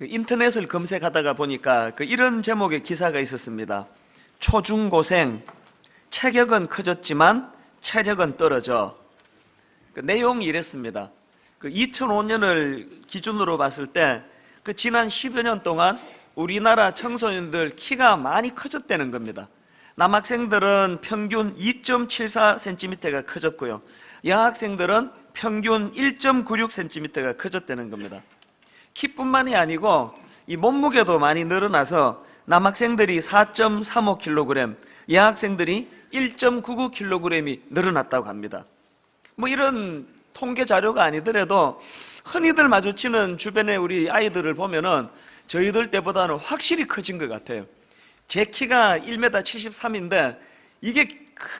그 인터넷을 검색하다가 보니까 이런 제목의 기사가 있었습니다. 초중고생, 체격은 커졌지만 체력은 떨어져. 그 내용이 이랬습니다. 2005년을 기준으로 봤을 때 지난 10여 년 동안 우리나라 청소년들 키가 많이 커졌다는 겁니다. 남학생들은 평균 2.74cm가 커졌고요. 여학생들은 평균 1.96cm가 커졌다는 겁니다. 키뿐만이 아니고 이 몸무게도 많이 늘어나서 남학생들이 4.35kg, 여학생들이 1.99kg이 늘어났다고 합니다. 뭐 이런 통계 자료가 아니더라도 흔히들 마주치는 주변의 우리 아이들을 보면은 저희들 때보다는 확실히 커진 것 같아요. 제 키가 1m 73인데 이게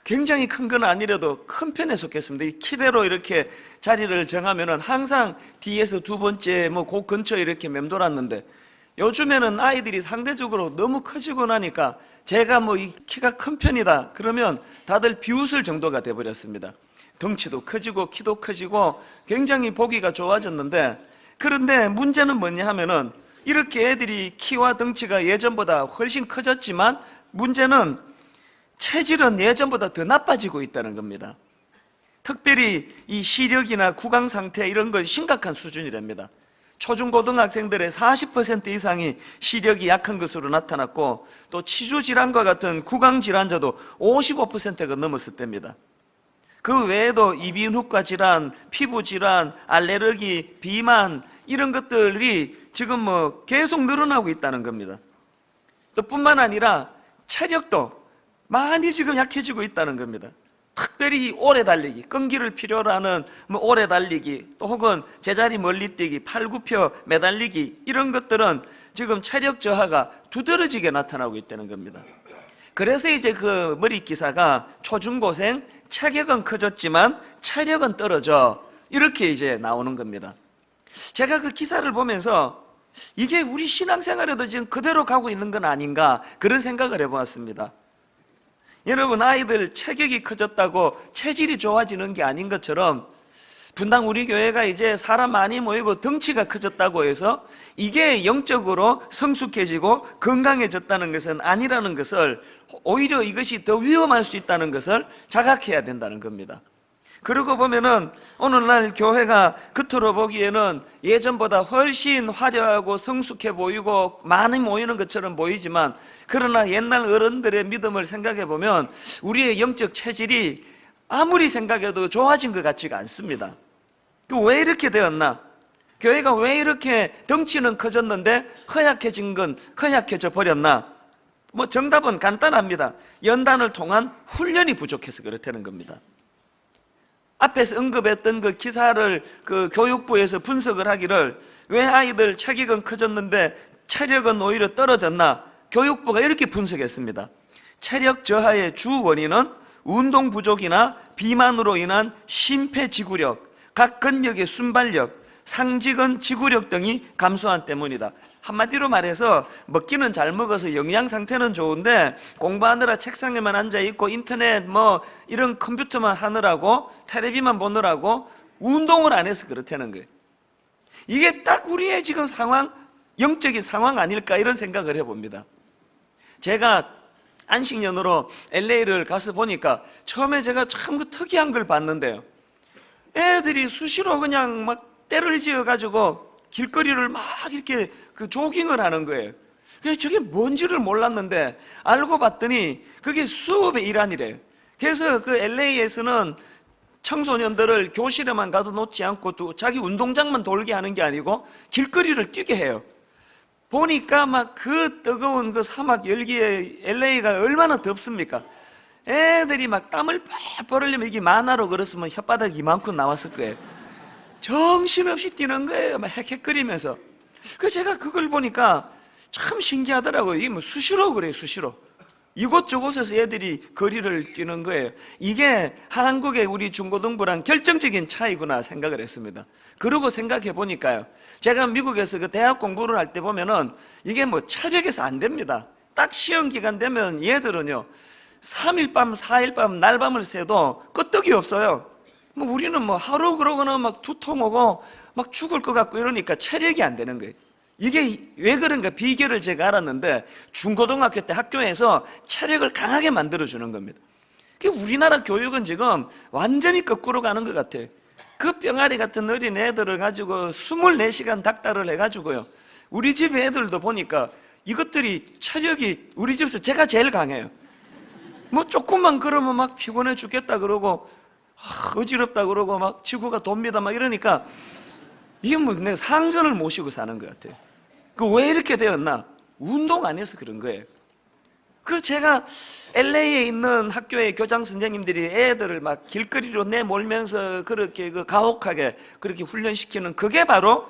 굉장히 큰 건 아니라도 큰 편에 속했습니다. 이 키대로 이렇게 자리를 정하면은 항상 뒤에서 두 번째 그 근처에 이렇게 맴돌았는데, 요즘에는 아이들이 상대적으로 너무 커지고 나니까 제가 이 키가 큰 편이다 그러면 다들 비웃을 정도가 돼버렸습니다. 덩치도 커지고 키도 커지고 굉장히 보기가 좋아졌는데, 그런데 문제는 뭐냐 하면은 이렇게 애들이 키와 덩치가 예전보다 훨씬 커졌지만 문제는 체질은 예전보다 더 나빠지고 있다는 겁니다. 특별히 이 시력이나 구강 상태 이런 건 심각한 수준이랍니다. 초중고등학생들의 40% 이상이 시력이 약한 것으로 나타났고, 또 치주질환과 같은 구강질환자도 55%가 넘었었답니다. 그 외에도 이비인후과 질환, 피부질환, 알레르기, 비만 이런 것들이 지금 계속 늘어나고 있다는 겁니다. 또 뿐만 아니라 체력도 많이 지금 약해지고 있다는 겁니다. 특별히 오래 달리기, 끈기를 필요로 하는 오래 달리기, 또 혹은 제자리 멀리 뛰기, 팔굽혀 매달리기 이런 것들은 지금 체력 저하가 두드러지게 나타나고 있다는 겁니다. 그래서 이제 그 머리 기사가 초중고생, 체격은 커졌지만 체력은 떨어져, 이렇게 이제 나오는 겁니다. 제가 그 기사를 보면서 이게 우리 신앙생활에도 지금 그대로 가고 있는 건 아닌가, 그런 생각을 해보았습니다. 여러분, 아이들 체격이 커졌다고 체질이 좋아지는 게 아닌 것처럼 분당 우리 교회가 이제 사람 많이 모이고 덩치가 커졌다고 해서 이게 영적으로 성숙해지고 건강해졌다는 것은 아니라는 것을, 오히려 이것이 더 위험할 수 있다는 것을 자각해야 된다는 겁니다. 그러고 보면은 오늘날 교회가 겉으로 보기에는 예전보다 훨씬 화려하고 성숙해 보이고 많이 모이는 것처럼 보이지만, 그러나 옛날 어른들의 믿음을 생각해 보면 우리의 영적 체질이 아무리 생각해도 좋아진 것 같지가 않습니다. 왜 이렇게 되었나? 교회가 왜 이렇게 덩치는 커졌는데 허약해져 버렸나? 정답은 간단합니다. 연단을 통한 훈련이 부족해서 그렇다는 겁니다. 앞에서 언급했던 그 기사를 교육부에서 분석을 하기를, 왜 아이들 체격은 커졌는데 체력은 오히려 떨어졌나? 교육부가 이렇게 분석했습니다. 체력 저하의 주 원인은 운동 부족이나 비만으로 인한 심폐지구력, 각 근력의 순발력, 상직은 지구력 등이 감소한 때문이다. 한마디로 말해서 먹기는 잘 먹어서 영양 상태는 좋은데 공부하느라 책상에만 앉아있고 인터넷 이런 컴퓨터만 하느라고, 텔레비만 보느라고 운동을 안 해서 그렇다는 거예요. 이게 딱 우리의 지금 상황, 영적인 상황 아닐까, 이런 생각을 해봅니다. 제가 안식년으로 LA를 가서 보니까 처음에 제가 참 특이한 걸 봤는데요, 애들이 수시로 그냥 때를 지어가지고 길거리를 막 이렇게 조깅을 하는 거예요. 그래서 저게 뭔지를 몰랐는데 알고 봤더니 그게 수업의 일환이래요. 그래서 LA에서는 청소년들을 교실에만 가둬놓지 않고 또 자기 운동장만 돌게 하는 게 아니고 길거리를 뛰게 해요. 보니까 그 뜨거운 사막 열기에 LA가 얼마나 덥습니까? 애들이 땀을 뻘뻘 흘리면, 이게 만화로 그렸으면 혓바닥 이만큼 나왔을 거예요. 정신없이 뛰는 거예요. 헥헥거리면서. 제가 그걸 보니까 참 신기하더라고요. 이게 수시로 그래요, 수시로. 이곳저곳에서 애들이 거리를 뛰는 거예요. 이게 한국의 우리 중고등부랑 결정적인 차이구나 생각을 했습니다. 그러고 생각해 보니까요, 제가 미국에서 대학 공부를 할 때 보면은 이게 체력에서 안 됩니다. 딱 시험 기간 되면 얘들은요 3일 밤 4일 밤 날밤을 새도 끄떡이 없어요. 우리는 하루 그러거나 두통 오고 죽을 것 같고 이러니까 체력이 안 되는 거예요. 이게 왜 그런가 비결을 제가 알았는데, 중고등학교 때 학교에서 체력을 강하게 만들어주는 겁니다. 우리나라 교육은 지금 완전히 거꾸로 가는 것 같아요. 그 병아리 같은 어린 애들을 가지고 24시간 닥달을 해가지고요, 우리 집 애들도 보니까 이것들이 체력이 우리 집에서 제가 제일 강해요. 뭐 조금만 그러면 막 피곤해 죽겠다 그러고 어지럽다 그러고 막 지구가 돕니다 막 이러니까, 이게 뭐 내가 상전을 모시고 사는 것 같아요. 왜 이렇게 되었나? 운동 안 해서 그런 거예요. 제가 LA에 있는 학교의 교장 선생님들이 애들을 막 길거리로 내몰면서 그렇게 가혹하게 그렇게 훈련시키는, 그게 바로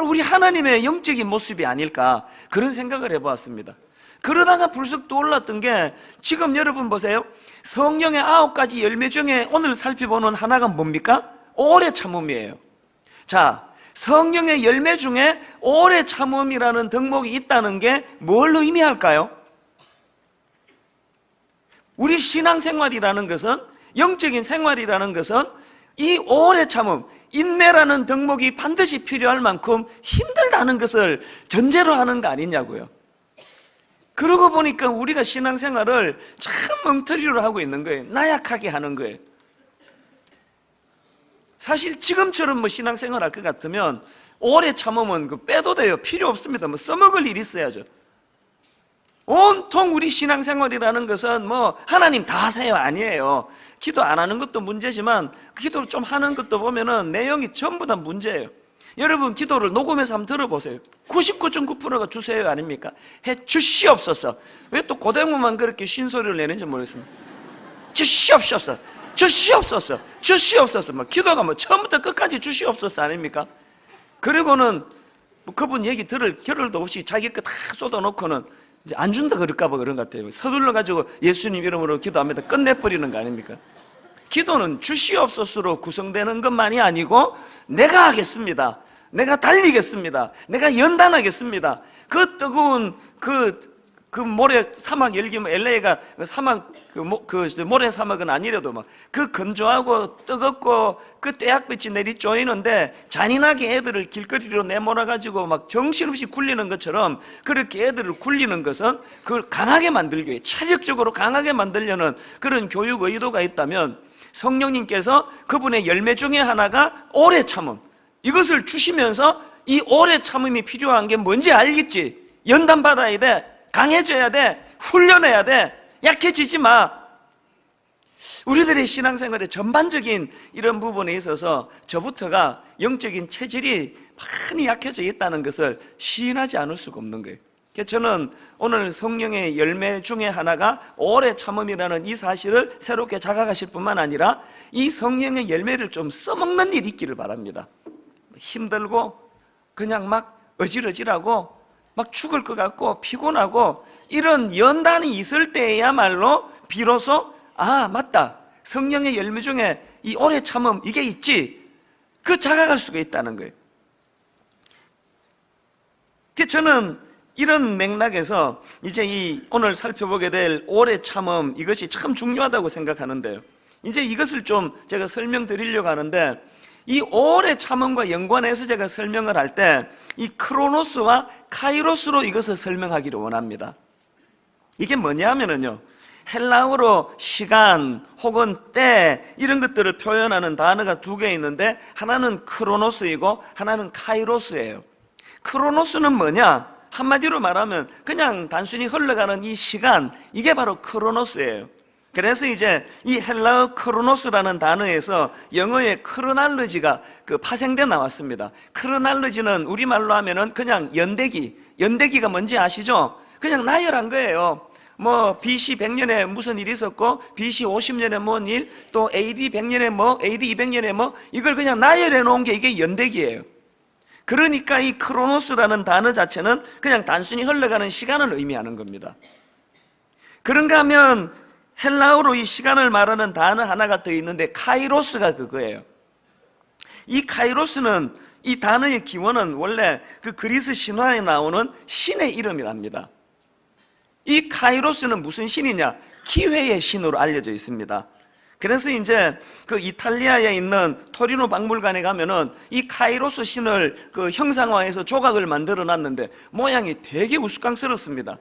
우리 하나님의 영적인 모습이 아닐까, 그런 생각을 해보았습니다. 그러다가 불쑥 떠올랐던 게, 지금 여러분 보세요. 성령의 9가지 열매 중에 오늘 살펴보는 하나가 뭡니까? 오래 참음이에요. 자, 성령의 열매 중에 오래 참음이라는 덕목이 있다는 게 뭘 의미할까요? 우리 신앙생활이라는 것은, 영적인 생활이라는 것은 이 오래 참음, 인내라는 덕목이 반드시 필요할 만큼 힘들다는 것을 전제로 하는 거 아니냐고요. 그러고 보니까 우리가 신앙생활을 참 엉터리로 하고 있는 거예요. 나약하게 하는 거예요. 사실 지금처럼 뭐 신앙생활 할 것 같으면 오래 참으면 빼도 돼요. 필요 없습니다. 뭐 써먹을 일이 있어야죠. 온통 우리 신앙생활이라는 것은 뭐 하나님 다 하세요 아니에요. 기도 안 하는 것도 문제지만 기도를 좀 하는 것도 보면은 내용이 전부 다 문제예요. 여러분 기도를 녹음해서 한번 들어보세요. 99.9%가 주세요 아닙니까? 해 주시옵소서. 왜 또 고대문만 그렇게 쉰소리를 내는지 모르겠습니다. 주시옵소서, 주시옵소서, 주시옵소서. 뭐 기도가 뭐 처음부터 끝까지 주시옵소서 아닙니까? 그리고는 뭐 그분 얘기 들을 겨를도 없이 자기 거 다 쏟아놓고는 이제 안 준다 그럴까봐 그런 것 같아요. 서둘러가지고 예수님 이름으로 기도합니다 끝내버리는 거 아닙니까? 기도는 주시옵소서로 구성되는 것만이 아니고, 내가 하겠습니다, 내가 달리겠습니다, 내가 연단하겠습니다. 그 뜨거운 그 모래 사막, 예를 들면 LA가 사막, 모래 사막은 아니라도 막 그 건조하고 뜨겁고 그 떼약볕이 내리 쪼이는데 잔인하게 애들을 길거리로 내몰아가지고 막 정신없이 굴리는 것처럼, 그렇게 애들을 굴리는 것은 그걸 강하게 만들기 위해, 체력적으로 강하게 만들려는 그런 교육 의도가 있다면, 성령님께서 그분의 열매 중에 하나가 오래 참음, 이것을 주시면서 이 오래 참음이 필요한 게 뭔지 알겠지? 연단받아야 돼, 강해져야 돼, 훈련해야 돼, 약해지지 마. 우리들의 신앙생활의 전반적인 이런 부분에 있어서 저부터가 영적인 체질이 많이 약해져 있다는 것을 시인하지 않을 수가 없는 거예요. 그래서 저는 오늘 성령의 열매 중에 하나가 오래 참음이라는 이 사실을 새롭게 자각하실 뿐만 아니라 이 성령의 열매를 좀 써먹는 일이 있기를 바랍니다. 힘들고 그냥 막 어질어질하고 막 죽을 것 같고 피곤하고 이런 연단이 있을 때야말로 비로소 맞다, 성령의 열매 중에 이 오래 참음 이게 있지, 그 자각할 수가 있다는 거예요. 그래서 저는 이런 맥락에서 이제 이 오늘 살펴보게 될 오래 참음, 이것이 참 중요하다고 생각하는데요, 이제 이것을 좀 제가 설명드리려고 하는데, 이 오래 참음과 연관해서 제가 설명을 할 때 이 크로노스와 카이로스로 이것을 설명하기를 원합니다. 이게 뭐냐면요, 헬라어로 시간 혹은 때 이런 것들을 표현하는 단어가 두 개 있는데, 하나는 크로노스이고 하나는 카이로스예요. 크로노스는 뭐냐? 한마디로 말하면 그냥 단순히 흘러가는 이 시간, 이게 바로 크로노스예요. 그래서 이제 이 헬라어 크로노스라는 단어에서 영어의 크로날로지가 파생돼 나왔습니다. 크로날로지는 우리말로 하면은 그냥 연대기가 뭔지 아시죠? 그냥 나열한 거예요. 뭐 BC 100년에 무슨 일이 있었고, BC 50년에 뭔 일, 또 AD 100년에 뭐, AD 200년에 뭐, 이걸 그냥 나열해 놓은 게 이게 연대기예요. 그러니까 이 크로노스라는 단어 자체는 그냥 단순히 흘러가는 시간을 의미하는 겁니다. 그런가 하면 헬라어로 이 시간을 말하는 단어 하나가 더 있는데, 카이로스가 그거예요. 이 카이로스는, 이 단어의 기원은 원래 그 그리스 신화에 나오는 신의 이름이랍니다. 이 카이로스는 무슨 신이냐? 기회의 신으로 알려져 있습니다. 그래서 이제 그 이탈리아에 있는 토리노 박물관에 가면은 이 카이로스 신을 그 형상화해서 조각을 만들어 놨는데 모양이 되게 우스꽝스럽습니다.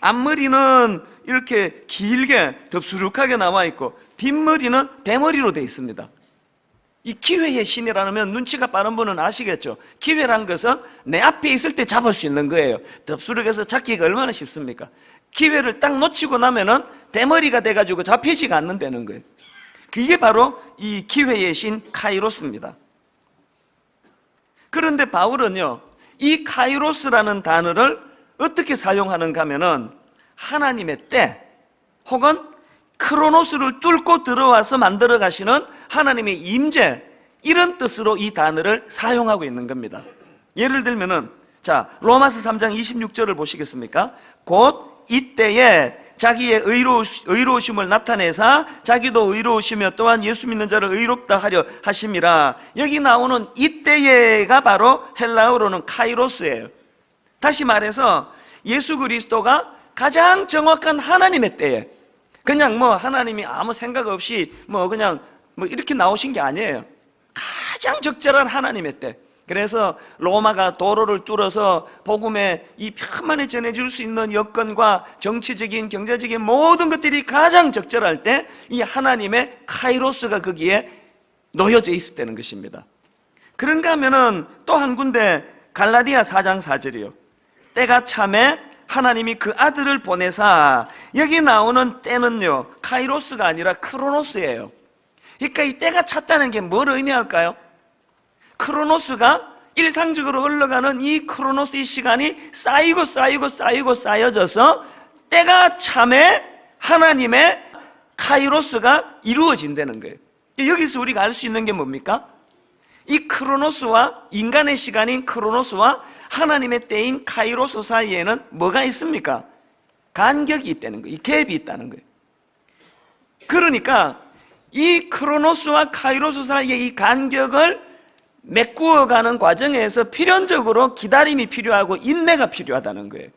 앞머리는 이렇게 길게 덥수룩하게 나와 있고 뒷머리는 대머리로 되어 있습니다. 이 기회의 신이라면 눈치가 빠른 분은 아시겠죠? 기회란 것은 내 앞에 있을 때 잡을 수 있는 거예요. 덥수룩해서 잡기가 얼마나 쉽습니까? 기회를 딱 놓치고 나면은 대머리가 돼가지고 잡히지가 않는다는 거예요. 그게 바로 이 기회의 신 카이로스입니다. 그런데 바울은요, 이 카이로스라는 단어를 어떻게 사용하는가 하면은 하나님의 때 혹은 크로노스를 뚫고 들어와서 만들어 가시는 하나님의 임재, 이런 뜻으로 이 단어를 사용하고 있는 겁니다. 예를 들면은 자, 로마서 3장 26절을 보시겠습니까? 곧 이때에 자기의 의로우심을 나타내사 자기도 의로우시며 또한 예수 믿는 자를 의롭다 하려 하심이라. 여기 나오는 이때에가 바로 헬라어로는 카이로스예요. 다시 말해서 예수 그리스도가 가장 정확한 하나님의 때에, 그냥 뭐 하나님이 아무 생각 없이 그냥 이렇게 나오신 게 아니에요. 가장 적절한 하나님의 때. 그래서 로마가 도로를 뚫어서 복음의 이 편만에 전해줄 수 있는 여건과 정치적인 경제적인 모든 것들이 가장 적절할 때 이 하나님의 카이로스가 거기에 놓여져 있었다는 것입니다. 그런가 하면은 또 한 군데 갈라디아 4장 4절이요. 때가 참에 하나님이 그 아들을 보내사, 여기 나오는 때는요 카이로스가 아니라 크로노스예요. 그러니까 이 때가 찼다는 게 뭘 의미할까요? 크로노스가 일상적으로 흘러가는 이 크로노스의 시간이 쌓여져서 때가 참에 하나님의 카이로스가 이루어진다는 거예요. 여기서 우리가 알 수 있는 게 뭡니까? 이 크로노스와 인간의 시간인 크로노스와 하나님의 때인 카이로스 사이에는 뭐가 있습니까? 간격이 있다는 거예요. 이 갭이 있다는 거예요. 그러니까 이 크로노스와 카이로스 사이의 이 간격을 메꾸어가는 과정에서 필연적으로 기다림이 필요하고 인내가 필요하다는 거예요.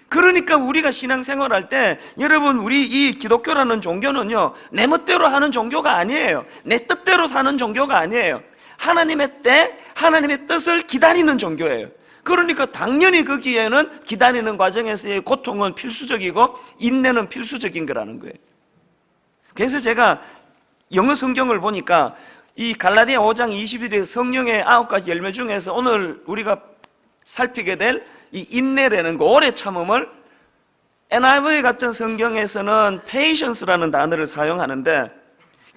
그러니까 우리가 신앙생활할 때, 여러분, 우리 이 기독교라는 종교는요 내 멋대로 하는 종교가 아니에요. 내 뜻대로 사는 종교가 아니에요. 하나님의 때, 하나님의 뜻을 기다리는 종교예요. 그러니까 당연히 거기에는 기다리는 과정에서의 고통은 필수적이고 인내는 필수적인 거라는 거예요. 그래서 제가 영어 성경을 보니까 이 갈라디아 5장 21절 성령의 9가지 열매 중에서 오늘 우리가 살피게 될 이 인내라는 거, 오래 참음을 NIV 같은 성경에서는 patience라는 단어를 사용하는데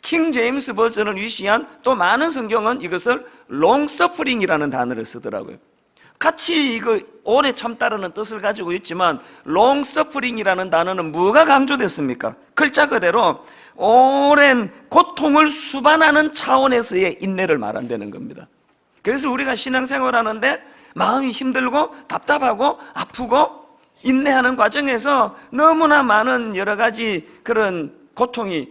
킹 제임스 버전을 위시한 또 많은 성경은 이것을 long suffering이라는 단어를 쓰더라고요. 같이 이거 오래 참다라는 뜻을 가지고 있지만 long suffering이라는 단어는 뭐가 강조됐습니까? 글자 그대로 오랜 고통을 수반하는 차원에서의 인내를 말한다는 겁니다. 그래서 우리가 신앙생활 하는데 마음이 힘들고 답답하고 아프고 인내하는 과정에서 너무나 많은 여러 가지 그런 고통이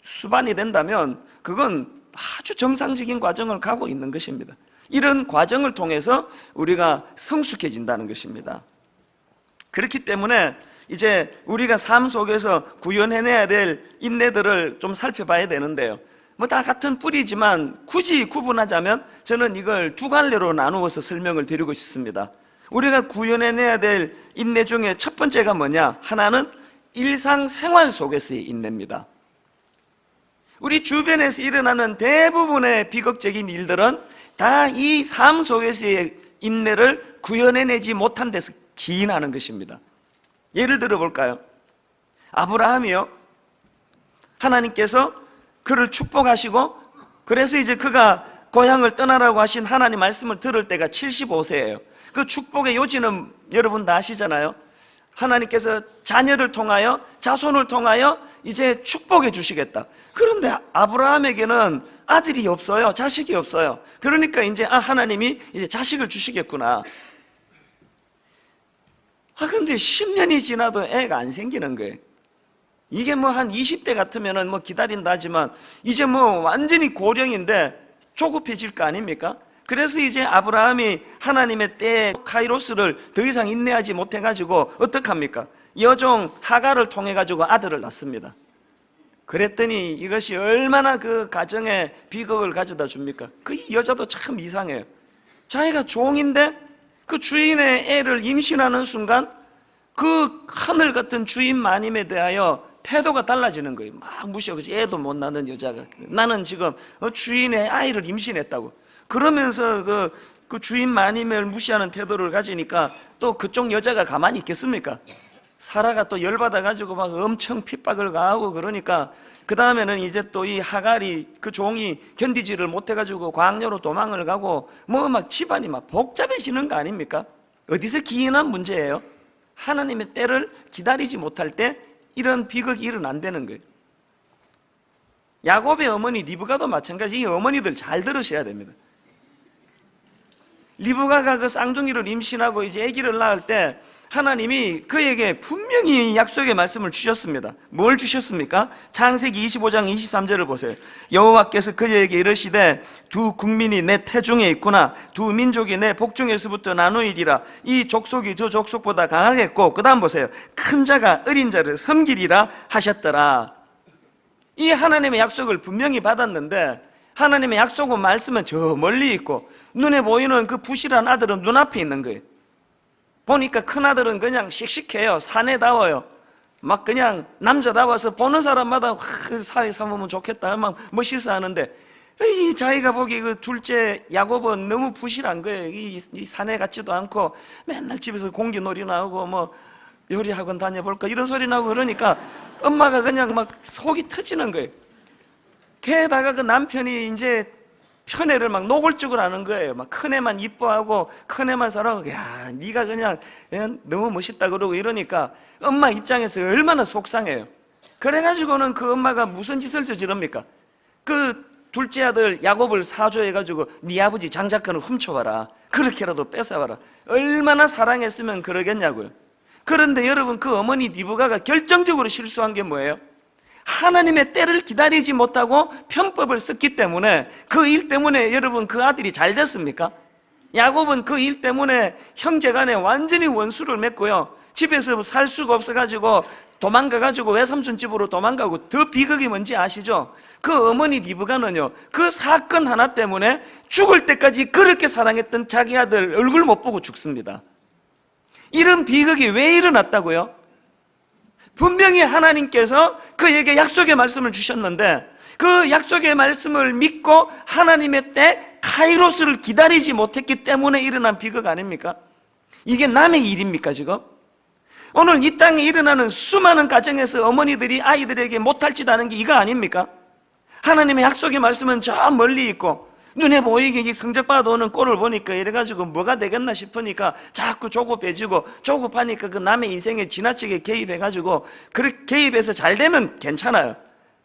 수반이 된다면 그건 아주 정상적인 과정을 가고 있는 것입니다. 이런 과정을 통해서 우리가 성숙해진다는 것입니다. 그렇기 때문에 이제 우리가 삶 속에서 구현해내야 될 인내들을 좀 살펴봐야 되는데요, 다 같은 뿌리지만 굳이 구분하자면 저는 이걸 두 갈래로 나누어서 설명을 드리고 싶습니다. 우리가 구현해내야 될 인내 중에 첫 번째가 뭐냐? 하나는 일상생활 속에서의 인내입니다. 우리 주변에서 일어나는 대부분의 비극적인 일들은 다 이 삶 속에서의 인내를 구현해내지 못한 데서 기인하는 것입니다. 예를 들어 볼까요? 아브라함이요, 하나님께서 그를 축복하시고 그래서 이제 그가 고향을 떠나라고 하신 하나님 말씀을 들을 때가 75세예요. 그 축복의 요지는 여러분 다 아시잖아요. 하나님께서 자녀를 통하여, 자손을 통하여 이제 축복해 주시겠다. 그런데 아브라함에게는 아들이 없어요. 자식이 없어요. 그러니까 이제 하나님이 이제 자식을 주시겠구나. 근데 10년이 지나도 애가 안 생기는 거예요. 이게 한 20대 같으면은 기다린다 하지만 이제 완전히 고령인데 조급해질 거 아닙니까? 그래서 이제 아브라함이 하나님의 때에 카이로스를 더 이상 인내하지 못해가지고 어떡합니까? 여종 하갈을 통해가지고 아들을 낳습니다. 그랬더니 이것이 얼마나 그 가정에 비극을 가져다 줍니까? 그 여자도 참 이상해요. 자기가 종인데 그 주인의 애를 임신하는 순간 그 하늘 같은 주인 마님에 대하여 태도가 달라지는 거예요. 막 무시하고, 애도 못 낳는 여자가 나는 지금 주인의 아이를 임신했다고 그러면서 그 주인 마님을 무시하는 태도를 가지니까 또 그쪽 여자가 가만히 있겠습니까? 사라가 또 열받아가지고 막 엄청 핍박을 가하고 그러니까 그 다음에는 이제 또 이 하갈이 그 종이 견디지를 못해가지고 광야로 도망을 가고 뭐 막 집안이 막 복잡해지는 거 아닙니까? 어디서 기인한 문제예요? 하나님의 때를 기다리지 못할 때 이런 비극이 일어난다는 거예요. 야곱의 어머니 리브가도 마찬가지. 이 어머니들 잘 들으셔야 됩니다. 리브가가 그 쌍둥이를 임신하고 이제 아기를 낳을 때 하나님이 그에게 분명히 약속의 말씀을 주셨습니다. 뭘 주셨습니까? 창세기 25장 23절을 보세요. 여호와께서 그에게 이르시되 두 국민이 내 태중에 있구나. 두 민족이 내 복중에서부터 나누이리라. 이 족속이 저 족속보다 강하겠고, 그 다음 보세요. 큰 자가 어린 자를 섬기리라 하셨더라. 이 하나님의 약속을 분명히 받았는데 하나님의 약속은 말씀은 저 멀리 있고 눈에 보이는 그 부실한 아들은 눈앞에 있는 거예요. 보니까 큰아들은 그냥 씩씩해요. 사내다워요. 막 그냥 남자다워서 보는 사람마다 사회 삼으면 좋겠다 막 멋있어 하는데, 이 자기가 보기 그 둘째 야곱은 너무 부실한 거예요. 이 사내 같지도 않고 맨날 집에서 공기놀이 나오고 뭐 요리학원 다녀볼까 이런 소리 나고 그러니까 엄마가 그냥 막 속이 터지는 거예요. 게다가 그 남편이 이제 편애를 막 노골적으로 하는 거예요. 막 큰애만 이뻐하고 큰애만 사랑하고, 야 네가 그냥 너무 멋있다 그러고 이러니까 엄마 입장에서 얼마나 속상해요. 그래가지고는 그 엄마가 무슨 짓을 저지릅니까? 그 둘째 아들 야곱을 사주해가지고 네 아버지 장자권을 훔쳐봐라, 그렇게라도 뺏어봐라. 얼마나 사랑했으면 그러겠냐고요. 그런데 여러분, 그 어머니 리브가가 결정적으로 실수한 게 뭐예요? 하나님의 때를 기다리지 못하고 편법을 썼기 때문에, 그 일 때문에 여러분 그 아들이 잘 됐습니까? 야곱은 그 일 때문에 형제간에 완전히 원수를 맺고요, 집에서 살 수가 없어가지고 도망가가지고 외삼촌 집으로 도망가고, 더 비극이 뭔지 아시죠? 그 어머니 리브가는요, 그 사건 하나 때문에 죽을 때까지 그렇게 사랑했던 자기 아들 얼굴 못 보고 죽습니다. 이런 비극이 왜 일어났다고요? 분명히 하나님께서 그에게 약속의 말씀을 주셨는데 그 약속의 말씀을 믿고 하나님의 때 카이로스를 기다리지 못했기 때문에 일어난 비극 아닙니까? 이게 남의 일입니까 지금? 오늘 이 땅에 일어나는 수많은 가정에서 어머니들이 아이들에게 못할 짓 하는 게 이거 아닙니까? 하나님의 약속의 말씀은 저 멀리 있고 눈에 보이게 성적 받아오는 꼴을 보니까 이래가지고 뭐가 되겠나 싶으니까 자꾸 조급해지고, 조급하니까 그 남의 인생에 지나치게 개입해가지고, 그렇게 개입해서 잘 되면 괜찮아요.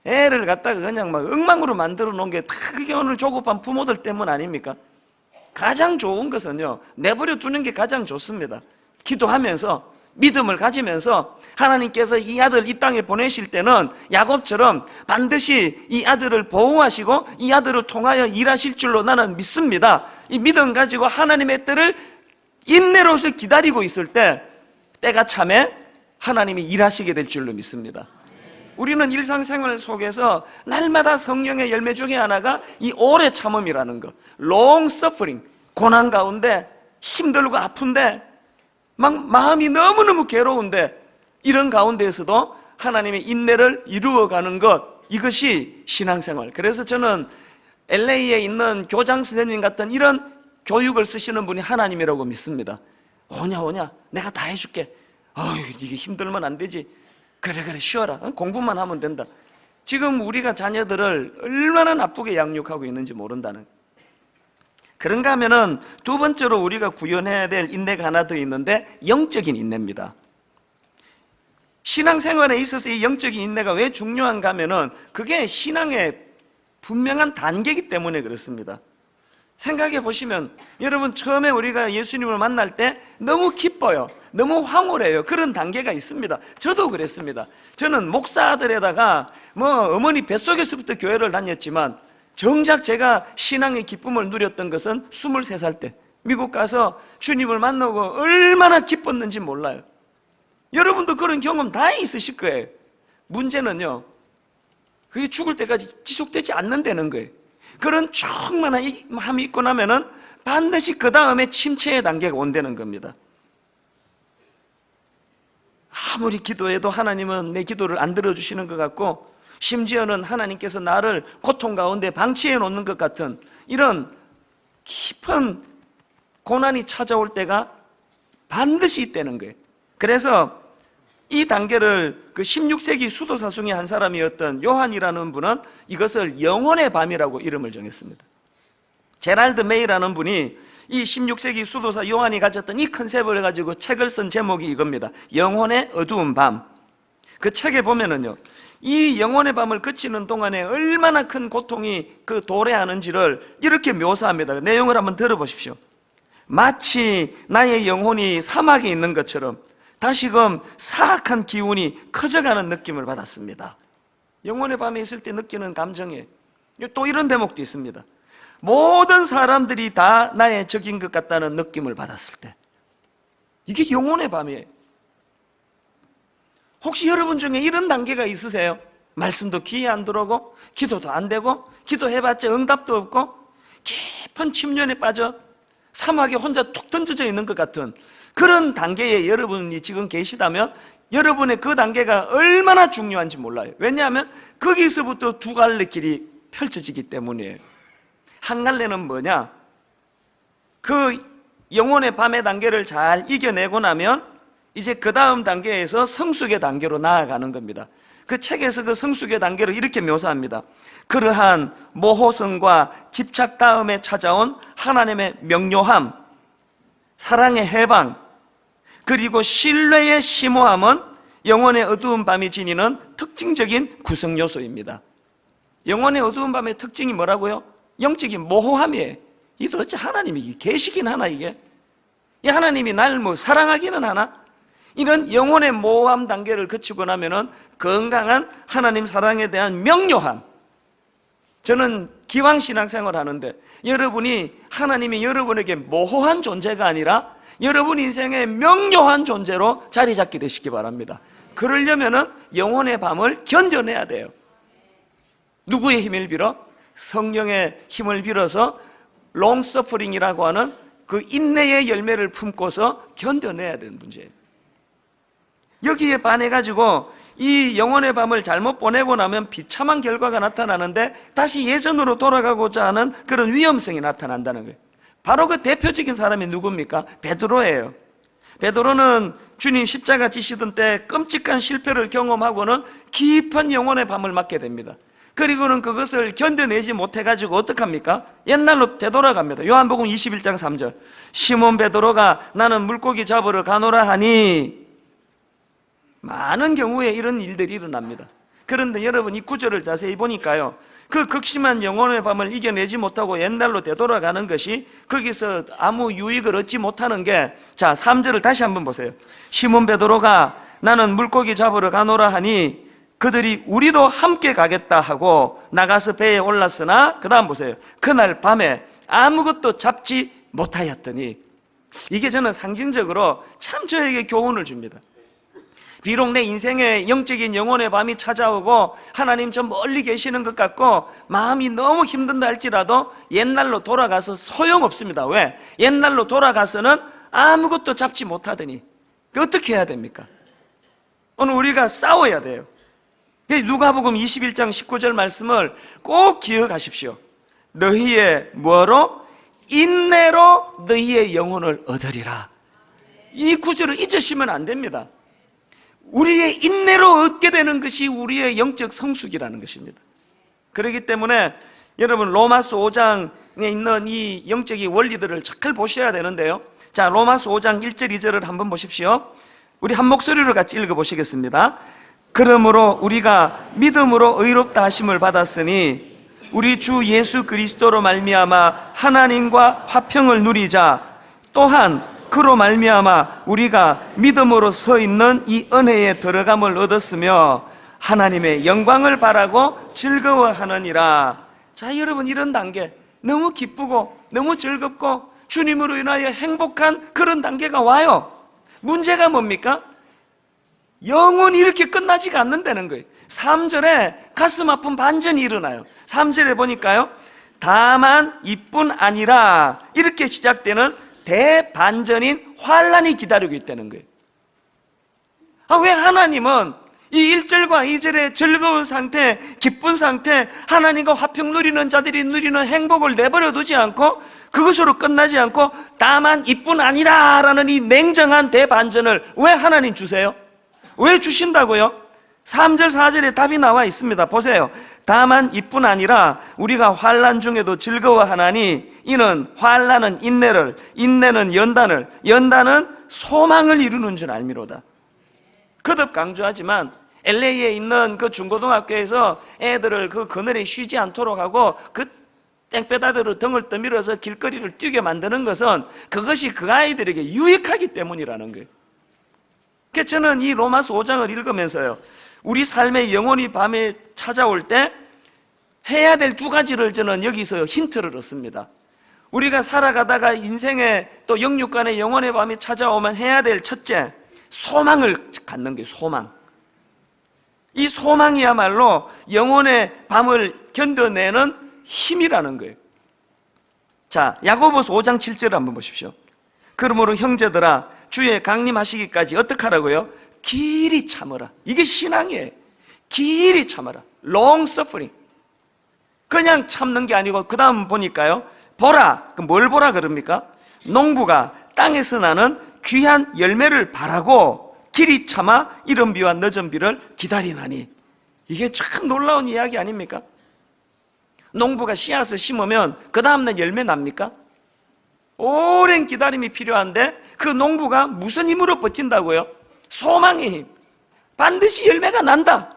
애를 갖다가 그냥 막 엉망으로 만들어 놓은 게 다 그게 오늘 조급한 부모들 때문 아닙니까? 가장 좋은 것은요, 내버려 두는 게 가장 좋습니다. 기도하면서 믿음을 가지면서 하나님께서 이 아들 이 땅에 보내실 때는 야곱처럼 반드시 이 아들을 보호하시고 이 아들을 통하여 일하실 줄로 나는 믿습니다. 이 믿음 가지고 하나님의 때를 인내로서 기다리고 있을 때, 때가 참에 하나님이 일하시게 될 줄로 믿습니다. 우리는 일상생활 속에서 날마다 성령의 열매 중에 하나가 이 오래 참음이라는 거, long suffering, 고난 가운데 힘들고 아픈데 막 마음이 너무너무 괴로운데, 이런 가운데에서도 하나님의 인내를 이루어가는 것, 이것이 신앙생활. 그래서 저는 LA에 있는 교장 선생님 같은 이런 교육을 쓰시는 분이 하나님이라고 믿습니다. 오냐 내가 다 해줄게. 이게 힘들면 안 되지. 그래 쉬어라. 공부만 하면 된다. 지금 우리가 자녀들을 얼마나 나쁘게 양육하고 있는지 모른다는. 그런가 하면은 두 번째로 우리가 구현해야 될 인내가 하나 더 있는데, 영적인 인내입니다. 신앙생활에 있어서 이 영적인 인내가 왜 중요한가 하면은 그게 신앙의 분명한 단계이기 때문에 그렇습니다. 생각해 보시면 여러분, 처음에 우리가 예수님을 만날 때 너무 기뻐요, 너무 황홀해요. 그런 단계가 있습니다. 저도 그랬습니다. 저는 목사 아들에다가 어머니 뱃속에서부터 교회를 다녔지만 정작 제가 신앙의 기쁨을 누렸던 것은 23살 때 미국 가서 주님을 만나고 얼마나 기뻤는지 몰라요. 여러분도 그런 경험 다 있으실 거예요. 문제는요, 그게 죽을 때까지 지속되지 않는다는 거예요. 그런 충만함이 있고 나면은 반드시 그 다음에 침체의 단계가 온다는 겁니다. 아무리 기도해도 하나님은 내 기도를 안 들어주시는 것 같고, 심지어는 하나님께서 나를 고통 가운데 방치해 놓는 것 같은 이런 깊은 고난이 찾아올 때가 반드시 있다는 거예요. 그래서 이 단계를 그 16세기 수도사 중에 한 사람이었던 요한이라는 분은 이것을 영혼의 밤이라고 이름을 정했습니다. 제랄드 메이라는 분이 이 16세기 수도사 요한이 가졌던 이 컨셉을 가지고 책을 쓴 제목이 이겁니다. 영혼의 어두운 밤. 그 책에 보면은요, 이 영혼의 밤을 그치는 동안에 얼마나 큰 고통이 그 도래하는지를 이렇게 묘사합니다. 내용을 한번 들어보십시오. 마치 나의 영혼이 사막에 있는 것처럼 다시금 사악한 기운이 커져가는 느낌을 받았습니다. 영혼의 밤에 있을 때 느끼는 감정에 또 이런 대목도 있습니다. 모든 사람들이 다 나의 적인 것 같다는 느낌을 받았을 때, 이게 영혼의 밤이에요. 혹시 여러분 중에 이런 단계가 있으세요? 말씀도 귀에 안 들어오고 기도도 안 되고 기도해봤자 응답도 없고 깊은 침륜에 빠져 사막에 혼자 툭 던져져 있는 것 같은 그런 단계에 여러분이 지금 계시다면 여러분의 그 단계가 얼마나 중요한지 몰라요. 왜냐하면 거기서부터 두 갈래 길이 펼쳐지기 때문이에요. 한 갈래는 뭐냐? 그 영혼의 밤의 단계를 잘 이겨내고 나면 이제 그 다음 단계에서 성숙의 단계로 나아가는 겁니다. 그 책에서 그 성숙의 단계를 이렇게 묘사합니다. 그러한 모호성과 집착 다음에 찾아온 하나님의 명료함, 사랑의 해방, 그리고 신뢰의 심오함은 영혼의 어두운 밤이 지니는 특징적인 구성 요소입니다. 영혼의 어두운 밤의 특징이 뭐라고요? 영적인 모호함이에요. 이 도대체 하나님이 계시긴 하나 이게? 이 하나님이 날 뭐 사랑하기는 하나? 이런 영혼의 모호함 단계를 거치고 나면은 건강한 하나님 사랑에 대한 명료함. 저는 기왕 신앙생활 하는데 여러분이 하나님이 여러분에게 모호한 존재가 아니라 여러분 인생의 명료한 존재로 자리 잡게 되시기 바랍니다. 그러려면은 영혼의 밤을 견뎌내야 돼요. 누구의 힘을 빌어? 성령의 힘을 빌어서 롱서퍼링이라고 하는 그 인내의 열매를 품고서 견뎌내야 되는 문제예요. 여기에 반해가지고 이 영혼의 밤을 잘못 보내고 나면 비참한 결과가 나타나는데 다시 예전으로 돌아가고자 하는 그런 위험성이 나타난다는 거예요. 바로 그 대표적인 사람이 누굽니까? 베드로예요. 베드로는 주님 십자가 지시던 때 끔찍한 실패를 경험하고는 깊은 영혼의 밤을 맞게 됩니다. 그리고는 그것을 견뎌내지 못해가지고 어떡합니까? 옛날로 되돌아갑니다. 요한복음 21장 3절 시몬 베드로가 나는 물고기 잡으러 가노라 하니, 많은 경우에 이런 일들이 일어납니다. 그런데 여러분 이 구절을 자세히 보니까요, 그 극심한 영혼의 밤을 이겨내지 못하고 옛날로 되돌아가는 것이 거기서 아무 유익을 얻지 못하는 게, 자 3절을 다시 한번 보세요. 시몬 베드로가 나는 물고기 잡으러 가노라 하니 그들이 우리도 함께 가겠다 하고 나가서 배에 올랐으나 그 다음 보세요. 그날 밤에 아무것도 잡지 못하였더니, 이게 저는 상징적으로 참 저에게 교훈을 줍니다. 비록 내 인생에 영적인 영혼의 밤이 찾아오고 하나님 저 멀리 계시는 것 같고 마음이 너무 힘든다 할지라도 옛날로 돌아가서 소용없습니다. 왜? 옛날로 돌아가서는 아무것도 잡지 못하더니 어떻게 해야 됩니까? 오늘 우리가 싸워야 돼요. 누가복음 21장 19절 말씀을 꼭 기억하십시오. 너희의 뭐로? 인내로 너희의 영혼을 얻으리라. 이 구절을 잊으시면 안 됩니다. 우리의 인내로 얻게 되는 것이 우리의 영적 성숙이라는 것입니다. 그렇기 때문에 여러분 로마서 5장에 있는 이 영적인 원리들을 잘 보셔야 되는데요. 자, 로마서 5장 1절 2절을 한번 보십시오. 우리 한 목소리로 같이 읽어보시겠습니다. 그러므로 우리가 믿음으로 의롭다 하심을 받았으니 우리 주 예수 그리스도로 말미암아 하나님과 화평을 누리자. 또한 그로 말미암아 우리가 믿음으로 서 있는 이 은혜에 들어감을 얻었으며 하나님의 영광을 바라고 즐거워하느니라. 자, 여러분 이런 단계 너무 기쁘고 너무 즐겁고 주님으로 인하여 행복한 그런 단계가 와요. 문제가 뭡니까? 영원히 이렇게 끝나지가 않는다는 거예요. 3절에 가슴 아픈 반전이 일어나요. 3절에 보니까요, 다만 이뿐 아니라 이렇게 시작되는 대반전인 환란이 기다리고 있다는 거예요. 왜 하나님은 이 1절과 2절의 즐거운 상태, 기쁜 상태, 하나님과 화평 누리는 자들이 누리는 행복을 내버려 두지 않고 그것으로 끝나지 않고 다만 이뿐 아니라 라는 이 냉정한 대반전을 왜 하나님 주세요? 왜 주신다고요? 3절 4절에 답이 나와 있습니다. 보세요. 다만 이뿐 아니라 우리가 환난 중에도 즐거워하나니 이는 환난은 인내를, 인내는 연단을, 연단은 소망을 이루는 줄 알미로다. 거듭 강조하지만 LA에 있는 그 중고등학교에서 애들을 그 그늘에 쉬지 않도록 하고 그 땡볕아들로 등을 떠밀어서 길거리를 뛰게 만드는 것은 그것이 그 아이들에게 유익하기 때문이라는 거예요. 그래서 저는 이 로마서 5장을 읽으면서요, 우리 삶의 영혼이 밤에 찾아올 때 해야 될 두 가지를 저는 여기서 힌트를 얻습니다. 우리가 살아가다가 인생의 또 영육간의 영혼의 밤이 찾아오면 해야 될 첫째, 소망을 갖는 거예요. 소망. 이 소망이야말로 영혼의 밤을 견뎌내는 힘이라는 거예요. 자, 야고보서 5장 7절을 한번 보십시오. 그러므로 형제들아 주의 강림하시기까지 어떻게 하라고요? 길이 참으라. 이게 신앙이에요. 길이 참으라. long suffering. 그냥 참는 게 아니고 그 다음 보니까요, 보라. 뭘 보라 그럽니까? 농부가 땅에서 나는 귀한 열매를 바라고 길이 참아 이른 비와 늦은 비를 기다리나니. 이게 참 놀라운 이야기 아닙니까? 농부가 씨앗을 심으면 그 다음날 열매 납니까? 오랜 기다림이 필요한데 그 농부가 무슨 힘으로 버틴다고요? 소망의 힘. 반드시 열매가 난다.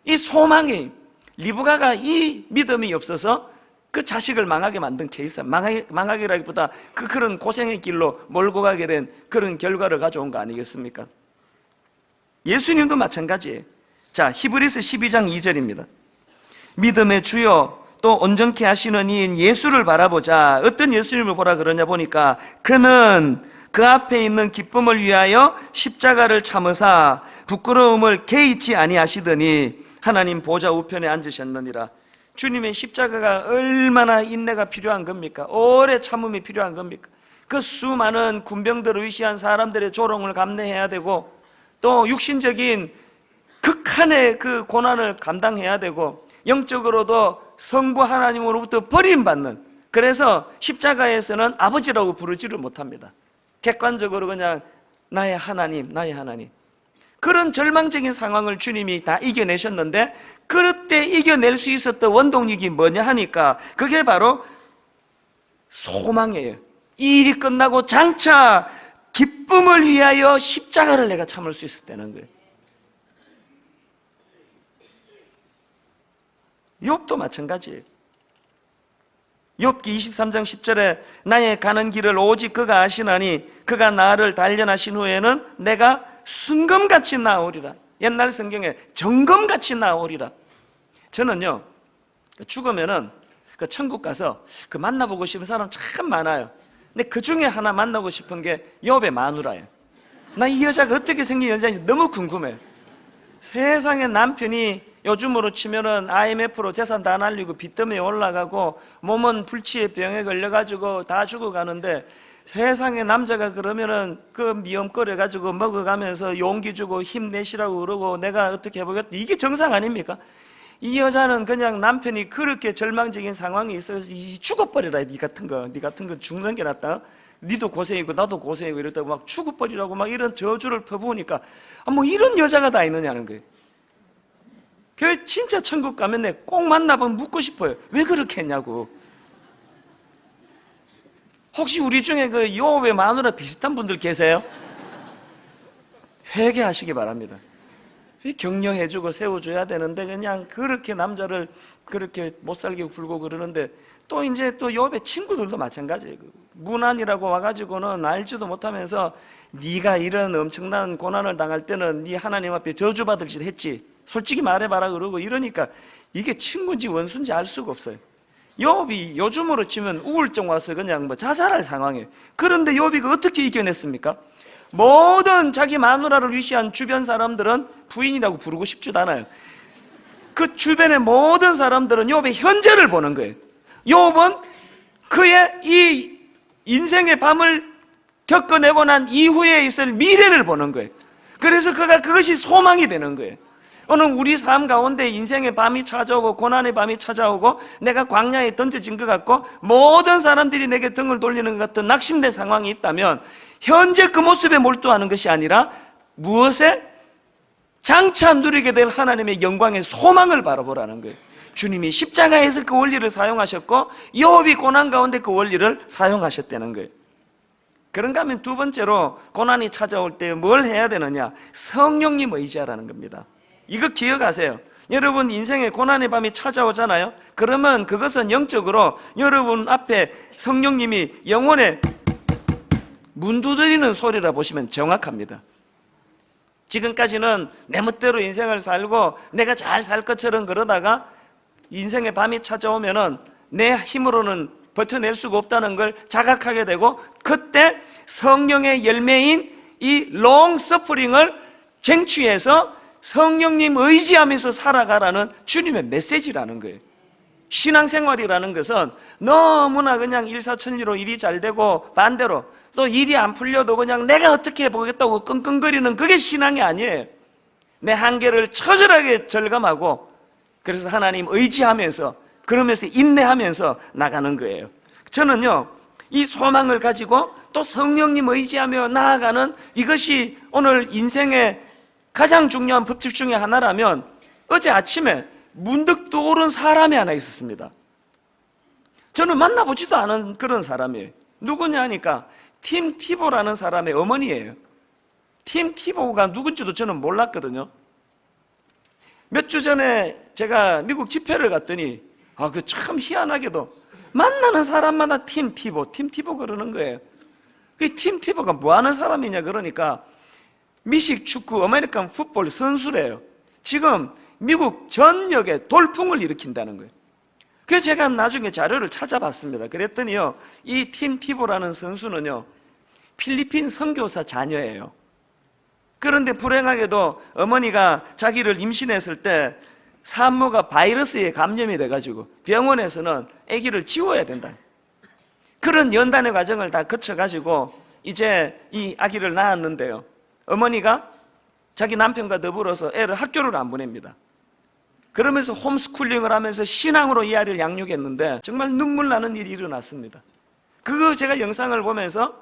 이 소망의 힘. 리브가가 이 믿음이 없어서 그 자식을 망하게 만든 케이스. 망하기라기보다 그런 고생의 길로 몰고 가게 된 그런 결과를 가져온 거 아니겠습니까? 예수님도 마찬가지예요. 자, 히브리서 12장 2절입니다. 믿음의 주요 또 온전케 하시는 이인 예수를 바라보자. 어떤 예수님을 보라 그러냐 보니까 그는 그 앞에 있는 기쁨을 위하여 십자가를 참으사 부끄러움을 개의치 아니하시더니 하나님 보좌 우편에 앉으셨느니라. 주님의 십자가가 얼마나 인내가 필요한 겁니까? 오래 참음이 필요한 겁니까? 그 수많은 군병들을 위시한 사람들의 조롱을 감내해야 되고 또 육신적인 극한의 그 고난을 감당해야 되고 영적으로도 성부 하나님으로부터 버림받는, 그래서 십자가에서는 아버지라고 부르지를 못합니다. 객관적으로 그냥 나의 하나님, 나의 하나님. 그런 절망적인 상황을 주님이 다 이겨내셨는데 그때 이겨낼 수 있었던 원동력이 뭐냐 하니까 그게 바로 소망이에요. 이 일이 끝나고 장차 기쁨을 위하여 십자가를 내가 참을 수 있었다는 거예요. 욥도 마찬가지예요. 욥기 23장 10절에 나의 가는 길을 오직 그가 아시나니 그가 나를 단련하신 후에는 내가 순금같이 나오리라. 옛날 성경에 정금같이 나오리라. 저는요, 죽으면은 그 천국 가서 그 만나보고 싶은 사람 참 많아요. 근데 그 중에 하나 만나고 싶은 게 욥의 마누라예요. 나 이 여자가 어떻게 생긴 여자인지 너무 궁금해요. 세상에 남편이 요즘으로 치면은 IMF로 재산 다 날리고 빚더미에 올라가고 몸은 불치의 병에 걸려가지고 다 죽어가는데 세상에 남자가 그러면은 그 미움거려가지고 먹어가면서 용기 주고 힘내시라고 그러고 내가 어떻게 해보겠다. 이게 정상 아닙니까? 이 여자는 그냥 남편이 그렇게 절망적인 상황에 있어서 죽어버리라. 니 같은 거 죽는 게 낫다. 니도 고생이고 나도 고생이고 이랬다고 막 죽어버리라고 막 이런 저주를 퍼부으니까 뭐 이런 여자가 다 있느냐는 거예요. 그래서 진짜 천국 가면 내 꼭 만나보면 묻고 싶어요. 왜 그렇게 했냐고. 혹시 우리 중에 그 욥의 마누라 비슷한 분들 계세요? 회개하시기 바랍니다. 격려해주고 세워줘야 되는데 그냥 그렇게 남자를 그렇게 못살게 굴고 그러는데 또 이제 또 욥의 친구들도 마찬가지예요. 문안이라고 와가지고는 알지도 못하면서 네가 이런 엄청난 고난을 당할 때는 네 하나님 앞에 저주받을 짓 했지. 솔직히 말해봐라 그러고 이러니까 이게 친구인지 원수인지 알 수가 없어요. 욥이 요즘으로 치면 우울증 와서 그냥 뭐 자살할 상황이에요. 그런데 욥이 어떻게 이겨냈습니까? 모든 자기 마누라를 위시한 주변 사람들은 부인이라고 부르고 싶지도 않아요. 주변의 모든 사람들은 욥의 현재를 보는 거예요. 욥은 그의 이 인생의 밤을 겪어내고 난 이후에 있을 미래를 보는 거예요. 그래서 그것이 소망이 되는 거예요. 오늘 우리 삶 가운데 인생의 밤이 찾아오고 고난의 밤이 찾아오고 내가 광야에 던져진 것 같고 모든 사람들이 내게 등을 돌리는 것 같은 낙심된 상황이 있다면 현재 그 모습에 몰두하는 것이 아니라 무엇에? 장차 누리게 될 하나님의 영광의 소망을 바라보라는 거예요. 주님이 십자가에서 그 원리를 사용하셨고 욥이 고난 가운데 그 원리를 사용하셨다는 거예요. 그런가 하면 두 번째로 고난이 찾아올 때 뭘 해야 되느냐? 성령님 의지하라는 겁니다. 이거 기억하세요. 여러분 인생의 고난의 밤이 찾아오잖아요. 그러면 그것은 영적으로 여러분 앞에 성령님이 영혼에 문 두드리는 소리라 보시면 정확합니다. 지금까지는 내 멋대로 인생을 살고 내가 잘 살 것처럼 그러다가 인생의 밤이 찾아오면은 내 힘으로는 버텨낼 수가 없다는 걸 자각하게 되고 그때 성령의 열매인 이 롱 서프링을 쟁취해서 성령님 의지하면서 살아가라는 주님의 메시지라는 거예요. 신앙생활이라는 것은 너무나 그냥 일사천리로 일이 잘 되고 반대로 또 일이 안 풀려도 그냥 내가 어떻게 해보겠다고 끙끙거리는 그게 신앙이 아니에요. 내 한계를 처절하게 절감하고 그래서 하나님 의지하면서 그러면서 인내하면서 나가는 거예요. 저는요 이 소망을 가지고 또 성령님 의지하며 나아가는 이것이 오늘 인생의 가장 중요한 법칙 중에 하나라면 어제 아침에 문득 떠오른 사람이 하나 있었습니다. 저는 만나보지도 않은 그런 사람이에요. 누구냐 하니까 팀 티보라는 사람의 어머니예요. 팀 티보가 누군지도 저는 몰랐거든요. 몇 주 전에 제가 미국 집회를 갔더니 그 참 희한하게도 만나는 사람마다 팀 티보 그러는 거예요. 그 팀 티보가 뭐 하는 사람이냐 그러니까 미식 축구 아메리칸 풋볼 선수래요. 지금 미국 전역에 돌풍을 일으킨다는 거예요. 그래서 제가 나중에 자료를 찾아봤습니다. 그랬더니요 이 팀 티보라는 선수는요 필리핀 선교사 자녀예요. 그런데 불행하게도 어머니가 자기를 임신했을 때 산모가 바이러스에 감염이 돼가지고 병원에서는 아기를 지워야 된다. 그런 연단의 과정을 다 거쳐가지고 이제 이 아기를 낳았는데요 어머니가 자기 남편과 더불어서 애를 학교를 안 보냅니다. 그러면서 홈스쿨링을 하면서 신앙으로 이 아이를 양육했는데 정말 눈물 나는 일이 일어났습니다. 그거 제가 영상을 보면서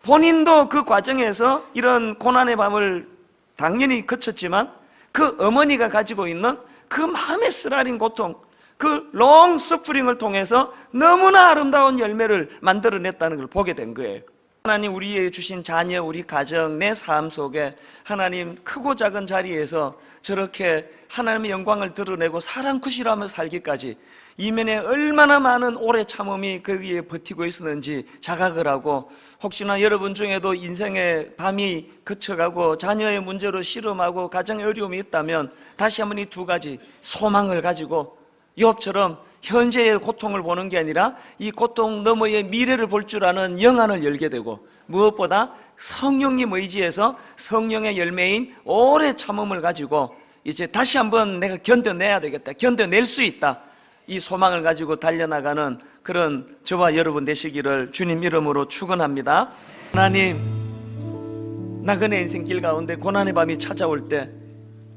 본인도 그 과정에서 이런 고난의 밤을 당연히 거쳤지만 그 어머니가 가지고 있는 그 마음에 쓰라린 고통, 그 롱 서프링을 통해서 너무나 아름다운 열매를 만들어냈다는 걸 보게 된 거예요. 하나님 우리에게 주신 자녀, 우리 가정, 내 삶 속에 하나님 크고 작은 자리에서 저렇게 하나님의 영광을 드러내고 사랑 구실하며 살기까지 이면에 얼마나 많은 오래 참음이 거기에 버티고 있었는지 자각을 하고 혹시나 여러분 중에도 인생의 밤이 거쳐가고 자녀의 문제로 씨름하고 가정에 어려움이 있다면 다시 한번 이 두 가지 소망을 가지고 욥처럼 현재의 고통을 보는 게 아니라 이 고통 너머의 미래를 볼 줄 아는 영안을 열게 되고 무엇보다 성령님 의지에서 성령의 열매인 오래 참음을 가지고 이제 다시 한번 내가 견뎌내야 되겠다, 견뎌낼 수 있다, 이 소망을 가지고 달려나가는 그런 저와 여러분 되시기를 주님 이름으로 축원합니다. 하나님, 나그네 인생 길 가운데 고난의 밤이 찾아올 때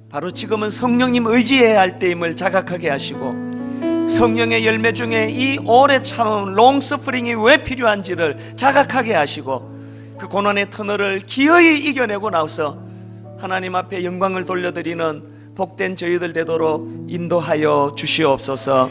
바로 지금은 성령님 의지해야 할 때임을 자각하게 하시고 성령의 열매 중에 이 오래 참음 롱서프링이 왜 필요한지를 자각하게 하시고 그 고난의 터널을 기어이 이겨내고 나서 하나님 앞에 영광을 돌려드리는 복된 저희들 되도록 인도하여 주시옵소서.